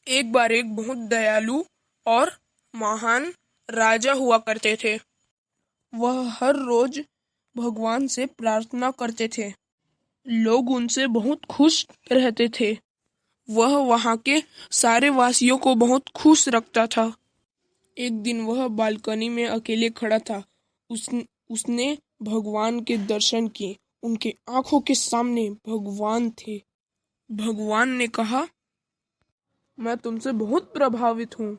एक बार एक बहुत दयालु और महान राजा हुआ करते थे। वह हर रोज भगवान से प्रार्थना करते थे। लोग उनसे बहुत खुश रहते थे। वह वहाँ के सारे वासियों को बहुत खुश रखता था। एक दिन वह बालकनी में अकेले खड़ा था। उसने भगवान के दर्शन किए। उनके आंखों के सामने भगवान थे। भगवान ने कहा, मैं तुमसे बहुत प्रभावित हूँ।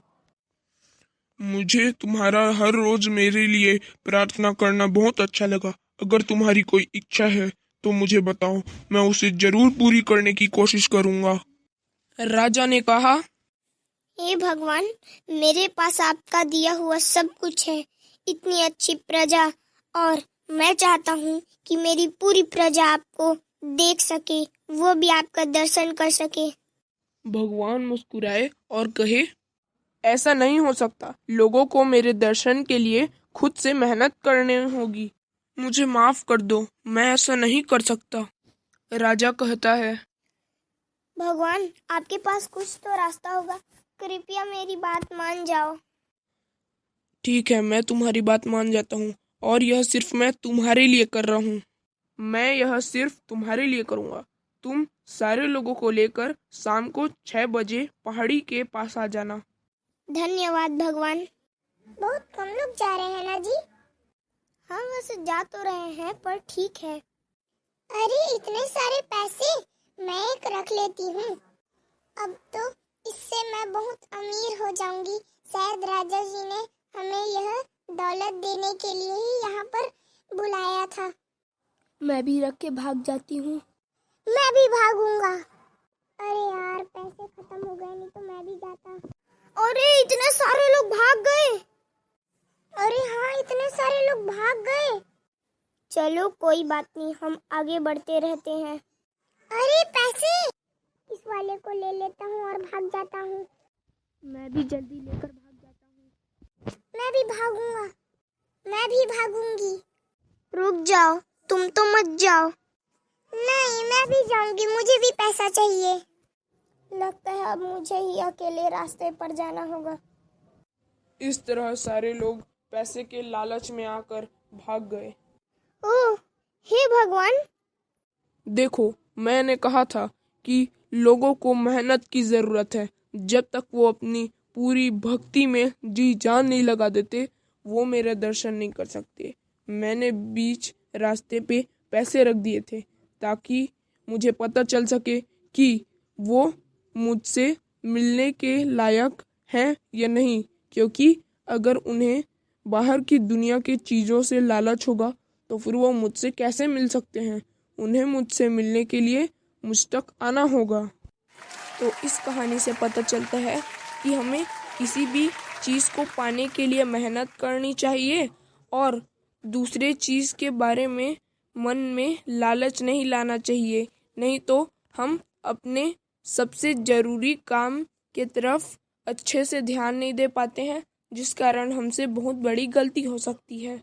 मुझे तुम्हारा हर रोज मेरे लिए प्रार्थना करना बहुत अच्छा लगा। अगर तुम्हारी कोई इच्छा है तो मुझे बताओ, मैं उसे जरूर पूरी करने की कोशिश करूंगा। राजा ने कहा, हे भगवान, मेरे पास आपका दिया हुआ सब कुछ है, इतनी अच्छी प्रजा, और मैं चाहता हूँ कि मेरी पूरी प्रजा आपको देख सके, वो भी आपका दर्शन कर सके। भगवान मुस्कुराए और कहे, ऐसा नहीं हो सकता। लोगों को मेरे दर्शन के लिए खुद से मेहनत करनी होगी। मुझे माफ कर दो, मैं ऐसा नहीं कर सकता। राजा कहता है, भगवान, आपके पास कुछ तो रास्ता होगा, कृपया मेरी बात मान जाओ। ठीक है, मैं तुम्हारी बात मान जाता हूँ, और यह सिर्फ मैं तुम्हारे लिए कर रहा हूँ। मैं यह सिर्फ तुम्हारे लिए करूँगा। तुम सारे लोगों को लेकर शाम को 6 बजे पहाड़ी के पास आ जाना। धन्यवाद भगवान। बहुत कम लोग जा रहे हैं ना जी? हाँ, वैसे जा तो रहे हैं, पर ठीक है। अरे इतने सारे पैसे, मैं एक रख लेती हूँ। अब तो इससे मैं बहुत अमीर हो जाऊंगी। शायद राजा जी ने हमें यह दौलत देने के लिए ही यहाँ पर बुलाया था। मैं भी रख के भाग जाती हूँ। मैं भी भागूंगा। अरे यार, पैसे खत्म हो गए, नहीं तो मैं भी जाता। अरे इतने सारे लोग भाग गए। अरे हाँ, इतने सारे लोग भाग गए। चलो कोई बात नहीं, हम आगे बढ़ते रहते हैं। अरे पैसे, इस वाले को ले लेता हूँ और भाग जाता हूँ। मैं भी जल्दी लेकर भाग जाता हूँ। मैं भी भागूंगा। मैं भी भागूंगी। रुक जाओ, तुम तो मत जाओ। नहीं, मैं भी जाऊंगी, मुझे भी पैसा चाहिए। लगता है अब मुझे ही अकेले रास्ते पर जाना होगा। इस तरह सारे लोग पैसे के लालच में आकर भाग गए। ओह, हे भगवान! देखो, मैंने कहा था कि लोगों को मेहनत की जरूरत है। जब तक वो अपनी पूरी भक्ति में जी जान नहीं लगा देते, वो मेरा दर्शन नहीं कर सकते। मैंने बीच रास्ते पे पैसे रख दिए थे ताकि मुझे पता चल सके कि वो मुझसे मिलने के लायक हैं या नहीं, क्योंकि अगर उन्हें बाहर की दुनिया की चीज़ों से लालच होगा तो फिर वो मुझसे कैसे मिल सकते हैं। उन्हें मुझसे मिलने के लिए मुझ तक आना होगा। तो इस कहानी से पता चलता है कि हमें किसी भी चीज़ को पाने के लिए मेहनत करनी चाहिए और दूसरे चीज़ के बारे में मन में लालच नहीं लाना चाहिए। नहीं तो हम अपने सबसे ज़रूरी काम के तरफ अच्छे से ध्यान नहीं दे पाते हैं, जिस कारण हमसे बहुत बड़ी गलती हो सकती है।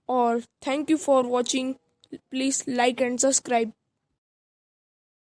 और thank you for watching. Please like and subscribe.